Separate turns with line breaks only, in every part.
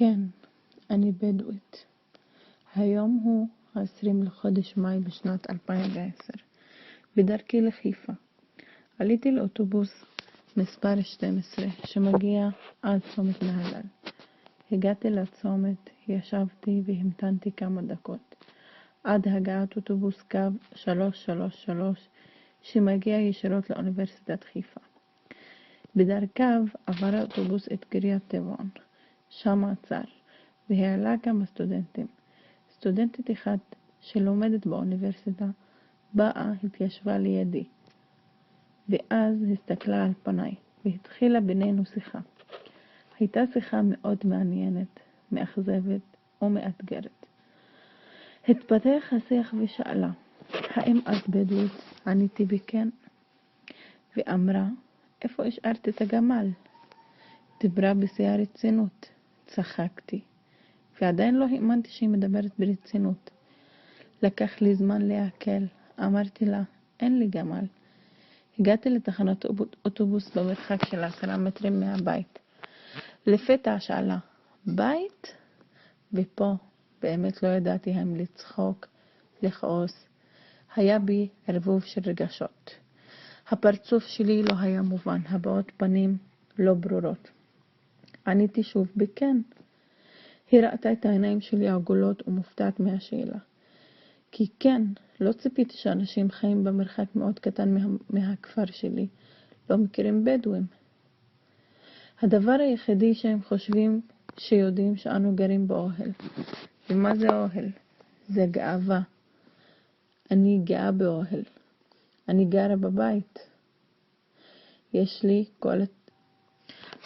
כן, אני בדואית. היום הוא 20 לחודש מאי בשנת 2010. בדרכי לחיפה. עליתי לאוטובוס מספר 12 שמגיע עד צומת נהלל. הגעתי לצומת, ישבתי והמתנתי כמה דקות. עד הגעת אוטובוס קו 333 שמגיע ישירות לאוניברסיטת חיפה. בדרכיו עבר האוטובוס את קריית טבעון. שם עצר והעלה כמה סטודנטים. סטודנטית אחת שלומדת באוניברסיטה באה, התיישבה לידי, ואז הסתכלה על פניי והתחילה בינינו שיחה. הייתה שיחה מאוד מעניינת, מאכזבת ומאתגרת. התפתח השיח ושאלה, האם את בדואית? עניתי בכן, ואמרה, איפה השארת את הגמל? דיברה בשיא הרצינות. צחקתי, ועדיין לא האמנתי שהיא מדברת ברצינות. לקח לי זמן להקל. אמרתי לה, אין לי גמל. הגעתי לתחנת אוטובוס במרחק של 10 מטרים מהבית. לפתע שאלה, בית? ופה באמת לא ידעתי האם לצחוק, לכעוס. היה בי ערבוב של רגשות. הפרצוף שלי לא היה מובן, הבעות פנים לא ברורות. עניתי שוב בכן. היא ראתה את העיניים שלי עגולות ומופתעת מהשאלה. כי כן, לא ציפיתי שאנשים חיים במרחק מאוד קטן מהכפר שלי, לא מכירים בדואים. הדבר היחידי שהם חושבים שיודעים שאנו גרים באוהל. ומה זה אוהל? זה גאווה. אני גאה באוהל. אני גרה בבית. יש לי כל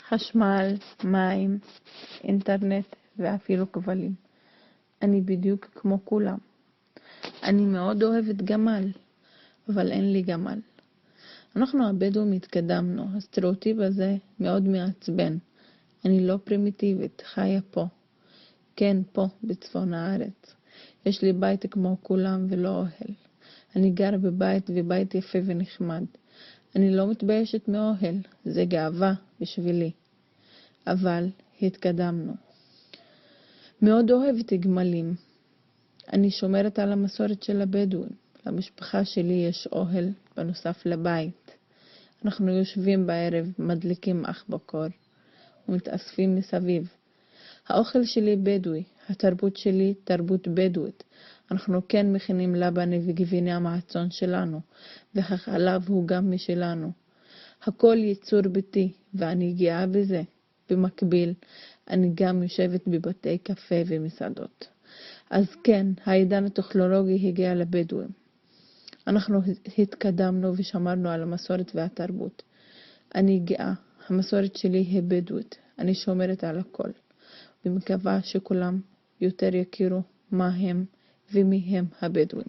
חשמל, מים, אינטרנט ואפילו כבלים. אני בדיוק כמו כולם. אני מאוד אוהבת גמל, אבל אין לי גמל. אנחנו הבדואים התקדמנו, הסטריאוטיפ הזה מאוד מעצבן. אני לא פרימיטיבית, חיה פה. כן, פה, בצפון הארץ. יש לי בית כמו כולם ולא אוהל. אני גר בבית ובית יפה ונחמד. אני לא מתביישת מאוהל, זה גאווה בשבילי. אבל התקדמנו. מאוד אוהבת גמלים. אני שומרת על המסורת של הבדואים. למשפחה שלי יש אוהל בנוסף לבית. אנחנו יושבים בערב, מדליקים אח בקור ומתאספים מסביב. האוכל שלי בדואי, התרבות שלי תרבות בדואית. אנחנו כן מכינים לבנה וגבינה מהצאן שלנו, והחלב הוא גם משלנו. הכל ייצור ביתי, ואני גאה בזה. במקביל, אני גם יושבת בבתי קפה ומסעדות. אז כן, העידן הטכנולוגי הגיע לבדואים. אנחנו התקדמנו ושמרנו על המסורת והתרבות. אני גאה, המסורת שלי היא בדואית. אני שומרת על הכל. ומקווה שכולם יותר יכירו מה הם ומי הם הבדואים.